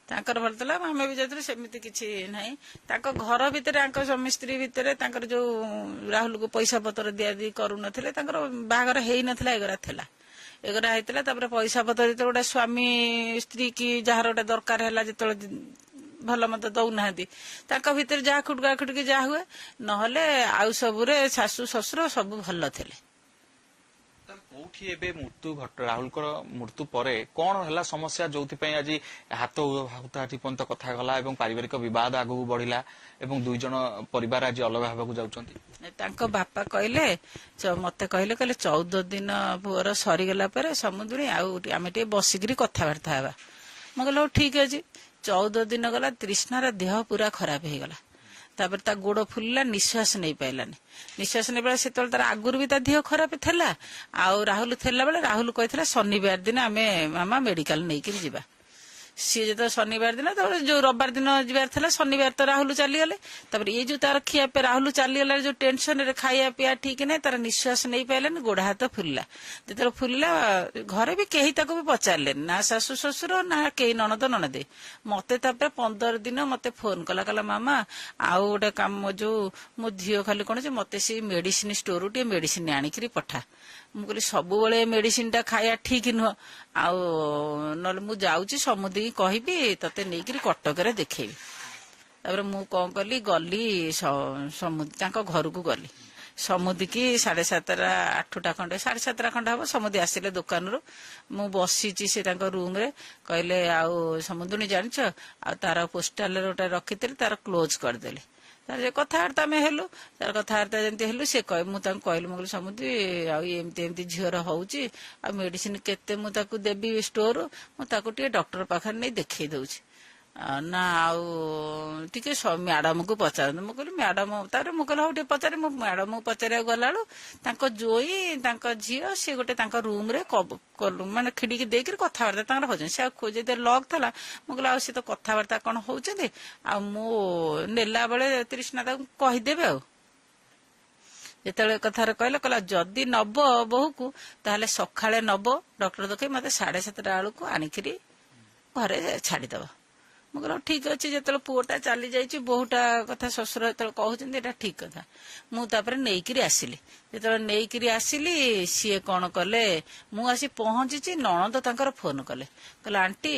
ତାଙ୍କର ଭଲ ଥିଲା ଆମେ ବି ଯାଇଥିଲୁ ସେମିତି କିଛି ନାହିଁ ତାଙ୍କ ଘର ଭିତରେ ତାଙ୍କ ସ୍ୱାମୀ ସ୍ତ୍ରୀ ଭିତରେ ତାଙ୍କର ଯୋଉ ରାହୁଲକୁ ପଇସା ପତ୍ର ଦିଆଦି କରୁନଥିଲେ ତାଙ୍କର ବାହାଘର ହେଇନଥିଲା ଏଗୁରା ଥିଲା ଏଗୁରା ହେଇଥିଲା ତାପରେ ପଇସା ପତ୍ର ଯେତେବେଳେ ଗୋଟେ ସ୍ୱାମୀ ସ୍ତ୍ରୀ କି ଯାହାର ଗୋଟେ ଦରକାର ହେଲା ଯେତେବେଳେ ଭଲ ମତ ଦଉନାହାନ୍ତି ତାଙ୍କ ଭିତରେ ଯାହା ଖୁଟକା ଖୁଟକି ଯାହା ହୁଏ ନହେଲେ ଆଉ ସବୁରେ ଶାଶୁ ଶ୍ୱଶୁର ସବୁ ଭଲ ଥିଲେ। କୋଉଠି ଏବେ ମୃତ୍ୟୁ ରାହୁଲଙ୍କର ମୃତ୍ୟୁ ପରେ କଣ ହେଲା ସମସ୍ୟା ଯୋଉଥିପାଇଁ ଆଜି ହାତ ହାତ ପର୍ଯ୍ୟନ୍ତ କଥା ଗଲା ଏବଂ ପାରିବାରିକ ବିବାଦ ଆଗକୁ ବଢିଲା ଏବଂ ଦୁଇ ଜଣ ପରିବାର ଆଜି ଅଲଗା ହେବାକୁ ଯାଉଛନ୍ତି? ତାଙ୍କ ବାପା କହିଲେ ମତେ କହିଲେ 14 ଦିନ ପୁଅର ସରିଗଲା ପରେ ସମୁଦ୍ରୀ ଆଉ ଆମେ ଟିକେ ବସିକିରି କଥାବାର୍ତ୍ତା ହେବା। ମୁଁ କହିଲି ହଉ ଠିକ ଅଛି। 14 ଦିନ ଗଲା ତୃଷ୍ଣାର ଦେହ ପୁରା ଖରାପ ହେଇଗଲା ତାପରେ ତା ଗୋଡ ଫୁଲିଲା ନିଶ୍ୱାସ ନେଇ ପାଇଲାନି ନିଶ୍ୱାସ ନେଇ ପାଇଲା ସେତେବେଳେ ତାର ଆଗରୁ ବି ତା ଦେହ ଖରାପ ଥିଲା ଆଉ ରାହୁଲ ଥିଲା ବେଳେ ରାହୁଲ କହିଥିଲା ଶନିବାର ଦିନ ଆମେ ମାମା ମେଡିକାଲ ନେଇକିରି ଯିବା ସିଏ ଯେତେବେଳେ ଶନିବାର ଦିନ ତାପରେ ଯୋଉ ରବିବାର ଦିନ ଯିବାର ଥିଲା ଶନିବାର ତ ରାହୁଲ ଚାଲିଗଲେ ତାପରେ ଏଇ ଯୋଉ ତାର ଖିଆ ପିଆ ରାହୁଲ ଚାଲିଗଲା ଯୋଉ ଟେନସନରେ ଖାଇବା ପିଇବା ଠିକ ନାହିଁ ତାର ନିଶ୍ୱାସ ନେଇ ପାଇଲାନି ଗୋଡ ହାତ ଫୁଲିଲା ଯେତେବେଳେ ଫୁଲିଲା ଘରେ ବି କେହି ତାକୁ ବି ପଚାରିଲେନି ନା ଶାଶୁ ଶ୍ୱଶୁର ନା କେହି ନଣଦ ନଣଦେ ମତେ ତାପରେ 15 ଦିନ ମତେ ଫୋନ କଲା କହିଲା ମାମା ଆଉ ଗୋଟେ କାମ ଯୋଉ ମୋ ଝିଅ ଖାଲି କଣ ଯେ ମତେ ସେ ମେଡିସିନ ଷ୍ଟୋରରୁ ଟିକେ ମେଡିସିନ ଆଣିକିରି ପଠା ମୁଁ କହିଲି ସବୁବେଳେ ମେଡିସିନ ଟା ଖାଇବା ଠିକ ନୁହଁ ଆଉ ନହେଲେ ମୁଁ ଯାଉଛି ସମୁଦ୍ରୀ କହିବି ତତେ ନେଇକିରି କଟକରେ ଦେଖେଇବି ତାପରେ ମୁଁ କଣ କଲି ଗଲି ତାଙ୍କ ଘରକୁ ଗଲି ସମୁଦ୍ରୀକି 7:30 8ଟା ଖଣ୍ଡେ 7:30 ଖଣ୍ଡେ ହବ ସମୁଦ୍ରୀ ଆସିଲେ ଦୋକାନରୁ ମୁଁ ବସିଛି ସେ ତାଙ୍କ ରୁମ ରେ କହିଲେ ଆଉ ସମୁଦ୍ରୀ ଜାଣିଛ ଆଉ ତାର ପୋଷ୍ଟାଲରେ ଗୋଟେ ରଖିଥିଲି ତାର କ୍ଲୋଜ କରିଦେଲି ତାର କଥାବାର୍ତ୍ତା ଆମେ ହେଲୁ ତାର କଥାବାର୍ତ୍ତା ଯେମିତି ହେଲୁ ସେ ମୁଁ ତାଙ୍କୁ କହିଲି ମୁଁ କହିଲି ସମୁଦ୍ରୀ ଆଉ ଏମିତି ଏମିତି ଝିଅର ହଉଛି ଆଉ ମେଡିସିନ କେତେ ମୁଁ ତାକୁ ଦେବି ଷ୍ଟୋରରୁ ମୁଁ ତାକୁ ଟିକେ ଡକ୍ଟର ପାଖରେ ନେଇ ଦେଖେଇ ଦଉଛି ନା ଆଉ ଟିକେ ମ୍ୟାଡମକୁ ପଚାରନ୍ତୁ ମୁଁ କହିଲି ମ୍ୟାଡମ ତାପରେ ମୁଁ କହିଲି ହଉ ଟିକେ ପଚାରେ ମୁଁ ମ୍ୟାଡମକୁ ପଚାରିବାକୁ ଗଲାବେଳୁ ତାଙ୍କ ଜୋଇ ତାଙ୍କ ଝିଅ ସେ ଗୋଟେ ତାଙ୍କ ରୁମ ରେ ମାନେ ଖିଡିକି ଦେଇକିରି କଥାବାର୍ତ୍ତା ତାଙ୍କର ହଉଛନ୍ତି ସେ ଆଉ ଯଦି ଲକ୍ ଥିଲା ମୁଁ କହିଲି ଆଉ ସେ ତ କଥାବାର୍ତ୍ତା କଣ ହଉଛନ୍ତି ଆଉ ମୁଁ ନେଲା ବେଳେ ତୃଷ୍ଣା ତାକୁ କହିଦେବେ ଆଉ ଯେତେବେଳେ କଥାରେ କହିଲା ଯଦି ନବ ବୋହୂକୁ ତାହେଲେ ସକାଳେ ନବ ଡକ୍ଟର ଦେଖେଇ ମତେ 7:30 ବେଳକୁ ଆଣିକିରି ଘରେ ଛାଡିଦବ ମୁଁ କହିଲି ଠିକ ଅଛି ଯେତେବେଳେ ପୁଅଟା ଚାଲି ଯାଇଛି ବୋହୁଟା କଥା ଶ୍ୱଶୁର ଯେତେବେଳେ କହୁଛନ୍ତି ଏଇଟା ଠିକ କଥା ମୁଁ ତାପରେ ନେଇକିରି ଆସିଲି ଯେତେବେଳେ ନେଇକିରି ଆସିଲି ସିଏ କଣ କଲେ ମୁଁ ଆସି ପହଞ୍ଚିଛି ନଣନ୍ଦ ତାଙ୍କର ଫୋନ କଲେ କହିଲେ ଆଣ୍ଟି